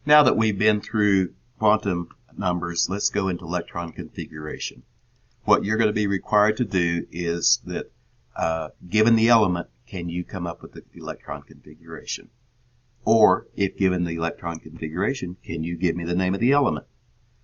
Now that we've been through quantum numbers, let's go into electron configuration. What you're going to be required to do is that, given the element, can you come up with the electron configuration? Or, if given the electron configuration, can you give me the name of the element?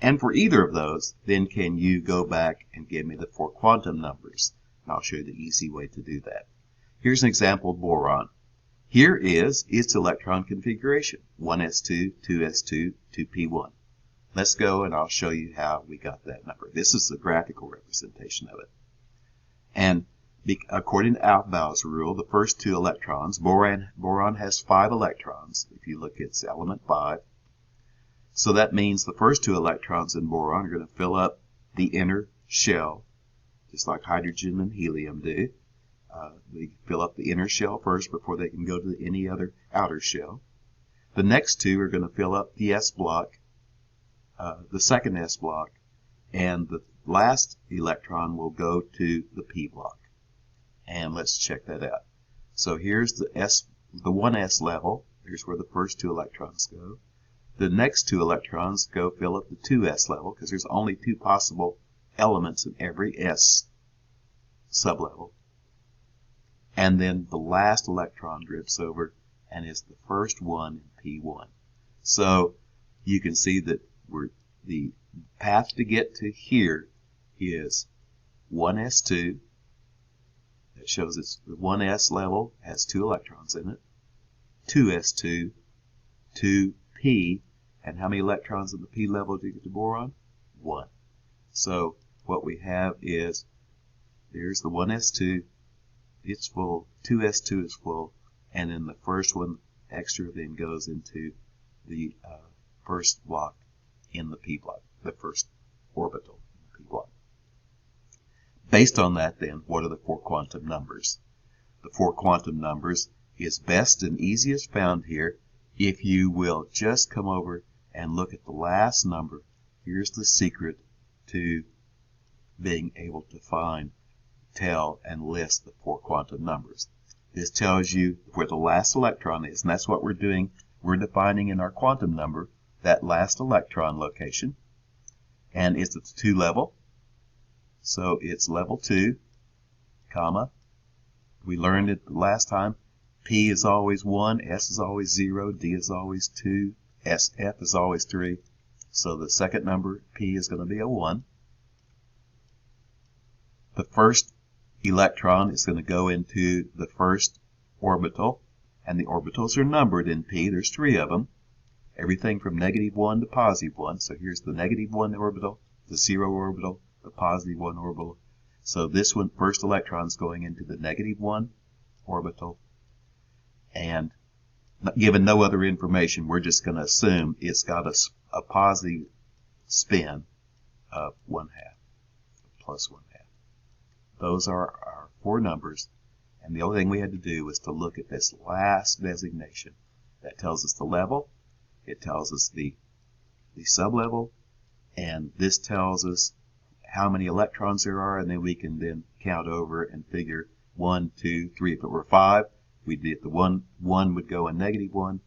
And for either of those, then can you go back and give me the 4 quantum numbers? And I'll show you the easy way to do that. Here's an example of boron. Here is its electron configuration, 1s2, 2s2, 2p1. Let's go and I'll show you how we got that number. This is the graphical representation of it. And according to Aufbau's rule, the first 2 electrons, boron has 5 electrons, if you look at its element 5. So that means the first 2 electrons in boron are going to fill up the inner shell, just like hydrogen and helium do. They fill up the inner shell first before they can go to any other outer shell. The next 2 are going to fill up the s block, the second s block, and the last electron will go to the p block. And let's check that out. So here's the 1s level. Here's where the first 2 electrons go. The next 2 electrons go fill up the 2s level, because there's only 2 possible elements in every s sublevel. And then the last electron drifts over and is the first one in P1. So you can see that the path to get to here is 1s2. That shows it's the 1s level has 2 electrons in it. 2s2, 2p, and how many electrons in the p level do you get to boron? 1. So what we have is, there's the 1s2, it's full, 2s2 is full, and then the first one extra then goes into the first block in the p block, the first orbital in the p block. Based on that then, what are the 4 quantum numbers? The 4 quantum numbers is best and easiest found here if you will just come over and look at the last number. Here's the secret to being able to find, tell, and list the 4 quantum numbers. This tells you where the last electron is, and that's what we're doing. We're defining in our quantum number that last electron location, and it's at the 2 level. So it's level 2, comma. We learned it last time. P is always 1, S is always 0, D is always 2, F is always 3. So the second number, P, is going to be a 1. The first electron is going to go into the first orbital, and the orbitals are numbered in P. There's 3 of them. Everything from -1 to +1. So here's the -1 orbital, the 0 orbital, the +1 orbital. So this one, first electron is going into the -1 orbital. And given no other information, we're just going to assume it's got a positive spin of 1/2, plus 1/2. Those are our 4 numbers, and the only thing we had to do was to look at this last designation. That tells us the level, it tells us the sublevel, and this tells us how many electrons there are, and then we can then count over and figure 1, 2, 3. If it were 5, we'd be at the 1 would go in -1,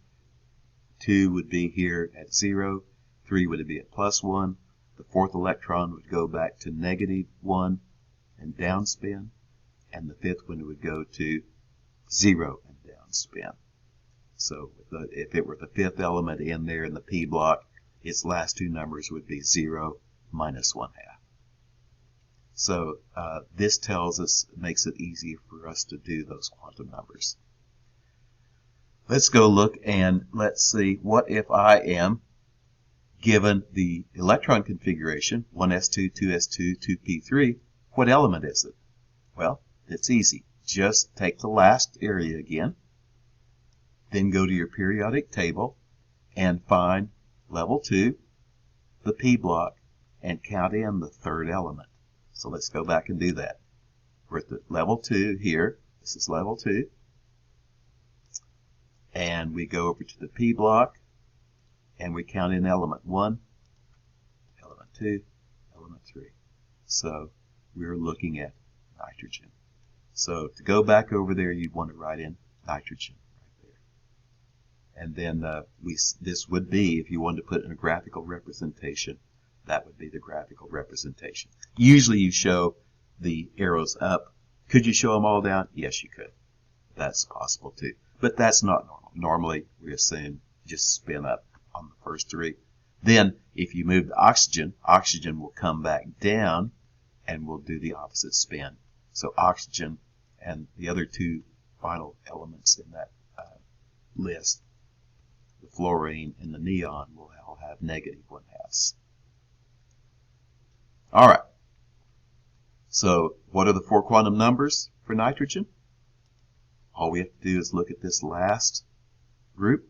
2 would be here at 0, 3 would be at +1, the 4th electron would go back to -1 and downspin, and the 5th one would go to 0 and downspin. So if it were the 5th element in there in the p block, its last 2 numbers would be 0 minus 1/2. So this tells us, makes it easier for us to do those quantum numbers. Let's go look and let's see, what if I am given the electron configuration, 1s2, 2s2, 2p3, what element is it? Well, it's easy. Just take the last area again, then go to your periodic table and find level 2, the p block, and count in the 3rd element. So let's go back and do that. We're at the level 2 here. This is level 2. And we go over to the p block, and we count in element 1, element 2, element 3. So we're looking at nitrogen. So to go back over there, you'd want to write in nitrogen right And then this would be, if you wanted to put in a graphical representation, that would be the graphical representation. Usually you show the arrows up. Could you show them all down? Yes, you could. That's possible too. But that's not normal. Normally, we assume just spin up on the first three. Then, if you move the oxygen, oxygen will come back down and will do the opposite spin. So oxygen and the other two final elements in that list, the fluorine and the neon, will all have negative 1/2. All right. So what are the 4 quantum numbers for nitrogen? All we have to do is look at this last group.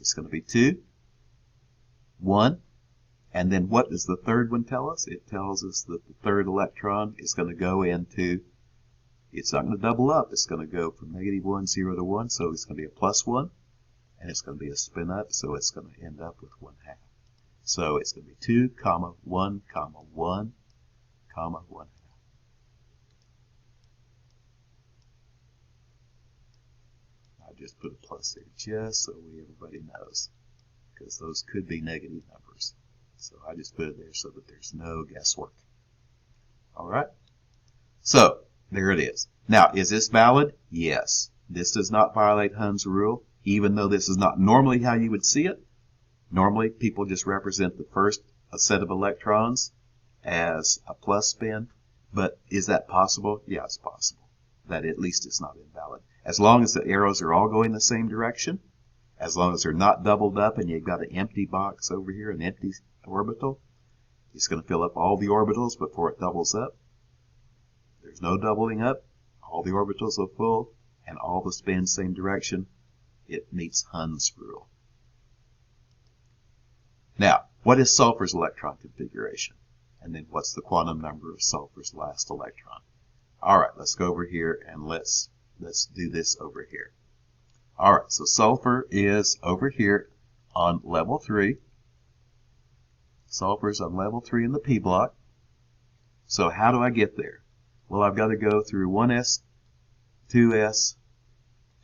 It's going to be 2, 1, and then what does the third one tell us? It tells us that the third electron is going to go into, it's not going to double up, it's going to go from -1, 0 to 1, so it's going to be a +1, and it's going to be a spin up, so it's going to end up with 1/2. So it's going to be 2, 1, 1, 1/2. I just put a plus there just so everybody knows, because those could be negative numbers. So I just put it there so that there's no guesswork. All right. So there it is. Now, is this valid? Yes. This does not violate Hund's rule, even though this is not normally how you would see it. Normally, people just represent the first set of electrons as a plus spin. But is that possible? Yeah, it's possible. That at least it's not invalid. As long as the arrows are all going the same direction, as long as they're not doubled up and you've got an empty box over here, an empty orbital, it's going to fill up all the orbitals before it doubles up. There's no doubling up. All the orbitals are full and all the spins same direction. It meets Hund's rule. Now, what is sulfur's electron configuration? And then what's the quantum number of sulfur's last electron? All right, let's go over here and let's do this over here. All right, so sulfur is over here on level 3. Sulfur is on level 3 in the P block. So how do I get there? Well, I've got to go through 1s, 2s,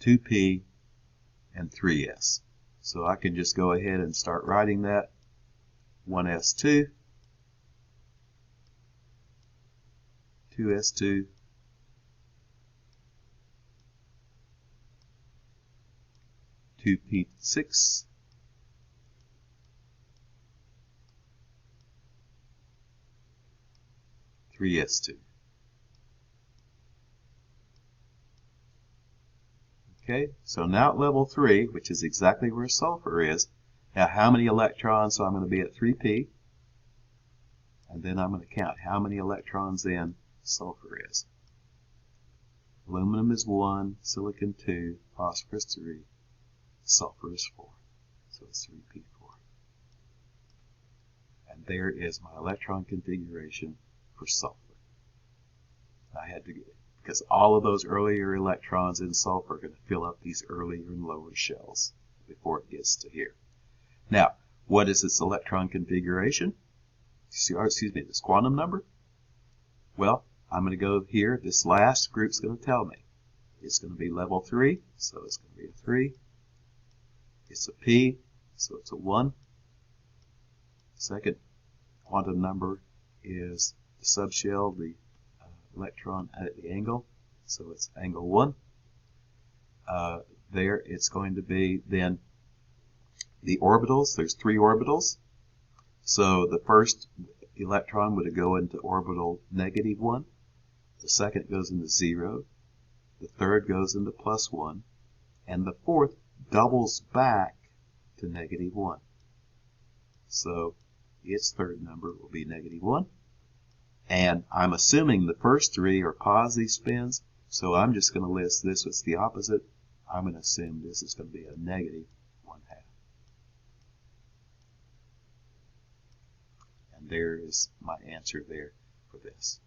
2p, and 3s. So I can just go ahead and start writing that. 1s2, 2s2, 2p6, 3s2. Okay, so now at level 3, which is exactly where sulfur is, now how many electrons? So I'm going to be at 3p, and then I'm going to count how many electrons in sulfur is. Aluminum is 1, silicon 2, phosphorus 3, sulfur is 4. So it's 3p4. And there is my electron configuration for sulfur. I had to get it, because all of those earlier electrons in sulfur are going to fill up these earlier and lower shells before it gets to here. Now, what is this electron configuration? Excuse me, this quantum number? Well, I'm going to go here. This last group's going to tell me. It's going to be level 3, so it's going to be a 3. It's a P, so it's a 1. Second quantum number is the subshell, the electron at the angle, so it's angle 1. There it's going to be then the orbitals. There's 3 orbitals. So the first electron would go into orbital -1. The second goes into 0. The third goes into +1. And the fourth doubles back to -1. So its third number will be -1. And I'm assuming the first 3 are positive spins, so I'm just going to list this as the opposite. I'm going to assume this is going to be a -1/2. And there is my answer there for this.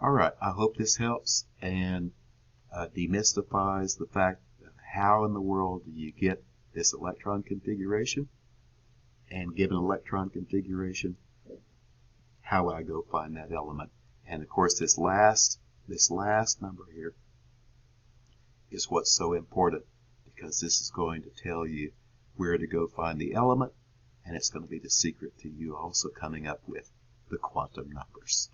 All right, I hope this helps and demystifies the fact of how in the world do you get this electron configuration, and given electron configuration, how would I go find that element? And of course, this last number here is what's so important, because this is going to tell you where to go find the element, and it's going to be the secret to you also coming up with the quantum numbers.